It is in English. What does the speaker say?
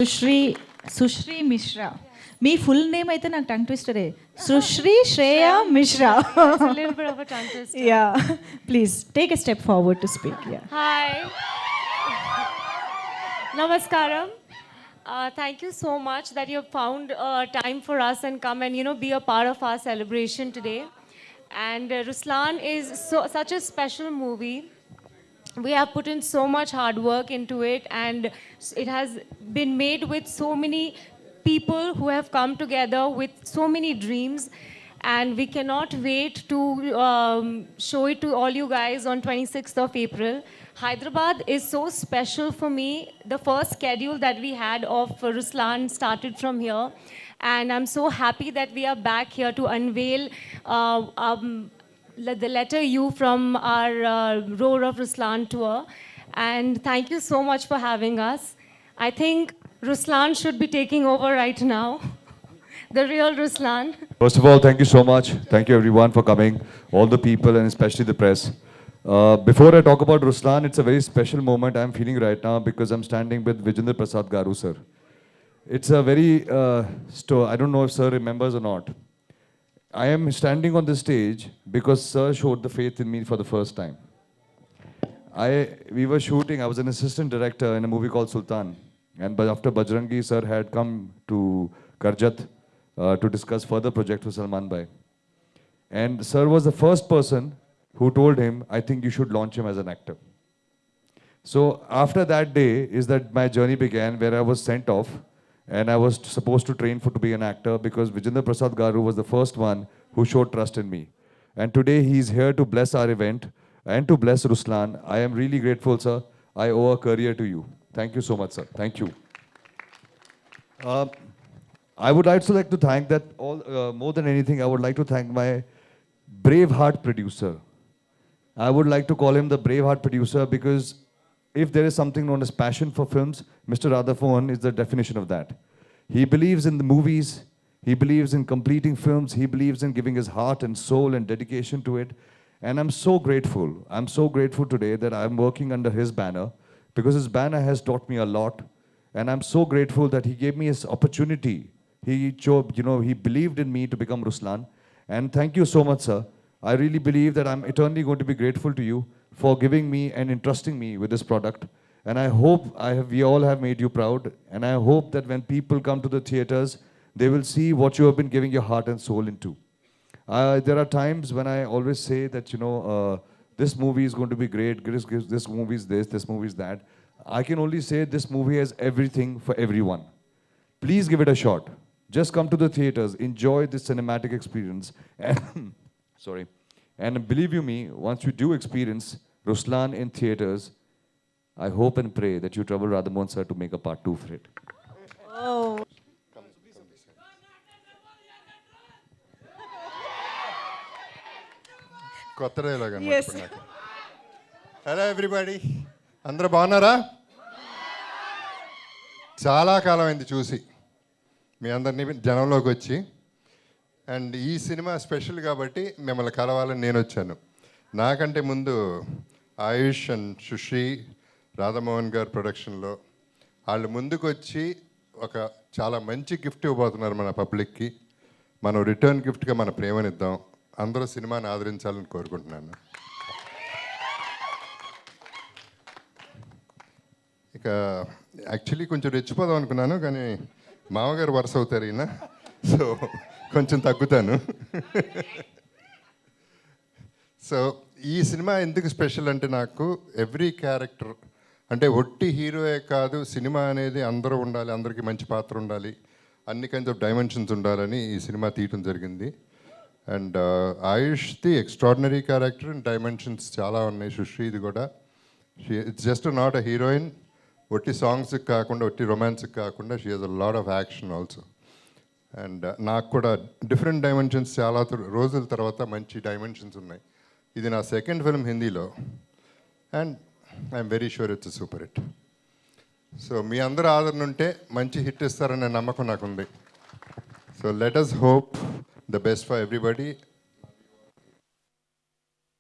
సుశ్రీ మిశ్రా. మీ full name అయితే నాకు టంగ్ ట్విస్టరే. Sushree Shreya Mishra. It's a little bit of a tongue twister. Yeah, please take a step forward to speak. Yeah. Hi. Namaskaram. Thank you so much that you have found time for us and come and be a part of our celebration today. And Ruslan is such a special movie. We have put in so much hard work into it, and it has been made with so many people who have come together with so many dreams, and we cannot wait to show it to all you guys on 26th of April. Hyderabad is so special for me. The first schedule that we had of Ruslan started from here, and I'm so happy that we are back here to unveil the letter U from our Roar of Ruslan tour. And thank you so much for having us. I think Ruslan should be taking over right now. The real Ruslan. First of all, thank you so much. Thank you everyone for coming, all the people and especially the press. Before I talk about Ruslan, it's a very special moment I'm feeling right now because I'm standing with Vijayendra Prasad Garu sir. It's a very, I don't know if sir remembers or not. I am standing on this stage because sir showed the faith in me for the first time. We were shooting, I was an assistant director in a movie called Sultan. And after Bajrangi, sir had come to Karjat to discuss further project with Salman Bhai. And sir was the first person who told him, I think you should launch him as an actor. So after that day is that my journey began where I was sent off and I was supposed to train to be an actor because Vijayendra Prasad Garu was the first one who showed trust in me. And today he is here to bless our event and to bless Ruslan. I am really grateful, sir. I owe a career to you. Thank you so much, sir. Thank you. I would also like to thank that more than anything, I would like to thank my brave heart producer. I would like to call him the brave heart producer because if there is something known as passion for films, Mr. Radhamohan is the definition of that. He believes in the movies, he believes in completing films, he believes in giving his heart and soul and dedication to it. And I'm so grateful. I'm so grateful today that I'm working under his banner because his banner has taught me a lot. And I'm so grateful that he gave me his opportunity. He believed in me to become Ruslan. And thank you so much, sir. I really believe that I'm eternally going to be grateful to you for giving me and entrusting me with this product. And I hope we all have made you proud. And I hope that when people come to the theaters, they will see what you have been giving your heart and soul into. There are times when I always say that, this movie is going to be great, this movie is this movie is that. I can only say this movie has everything for everyone. Please give it a shot. Just come to the theaters, enjoy this cinematic experience. Sorry. And believe you me, once you do experience Ruslan in theaters, I hope and pray that you trouble Radhamohan sir to make a part 2 for it. Oh. కొత్త dialogue Yes. అన్నమాట. Hello everybody, అందరూ బాగున్నారా? చాలా కాలం అయింది చూసి మీ అందరినీ జనంలోకి వచ్చి. అండ్ ఈ సినిమా స్పెషల్ కాబట్టి మిమ్మల్ని కలవాలని నేను వచ్చాను. నాకంటే ముందు ఆయుష్ అండ్ సుశ్రీ రాధామోహన్ గారు ప్రొడక్షన్లో వాళ్ళు ముందుకు వచ్చి ఒక చాలా మంచి గిఫ్ట్ ఇవ్వబోతున్నారు మన పబ్లిక్కి. మనం రిటర్న్ గిఫ్ట్గా మన ప్రేమనిద్దాం. అందరూ సినిమాని ఆదరించాలని కోరుకుంటున్నాను. ఇక యాక్చువల్లీ కొంచెం రెచ్చిపోదాం అనుకున్నాను, కానీ మామగారు వరుస అవుతారు ఈయన, సో కొంచెం తగ్గుతాను. సో ఈ సినిమా ఎందుకు స్పెషల్ అంటే నాకు ఎవ్రీ క్యారెక్టర్ అంటే ఒట్టి హీరోయే కాదు, సినిమా అనేది అందరూ ఉండాలి, అందరికీ మంచి పాత్ర ఉండాలి, అన్ని కైండ్స్ ఆఫ్ డైమెన్షన్స్ ఉండాలని ఈ సినిమా తీయటం జరిగింది. అండ్ ఆయుష్ది ఎక్స్ట్రాడినరీ క్యారెక్టర్ అండ్ డైమెన్షన్స్ చాలా ఉన్నాయి. సుశ్రీది కూడా it's just not a heroine. ఒట్టి సాంగ్స్కి కాకుండా, ఒట్టి రొమాన్స్కి కాకుండా she has a lot of action also. And నాకు కూడా డిఫరెంట్ డైమెన్షన్స్ చాలా రోజుల తర్వాత మంచి డైమెన్షన్స్ ఉన్నాయి. ఇది నా సెకండ్ ఫిల్మ్ హిందీలో and I'm very sure it's super hit. So మీ అందరూ ఆదరణ ఉంటే మంచి హిట్ ఇస్తారనే నమ్మకం నాకుంది. So let us hope the best for everybody.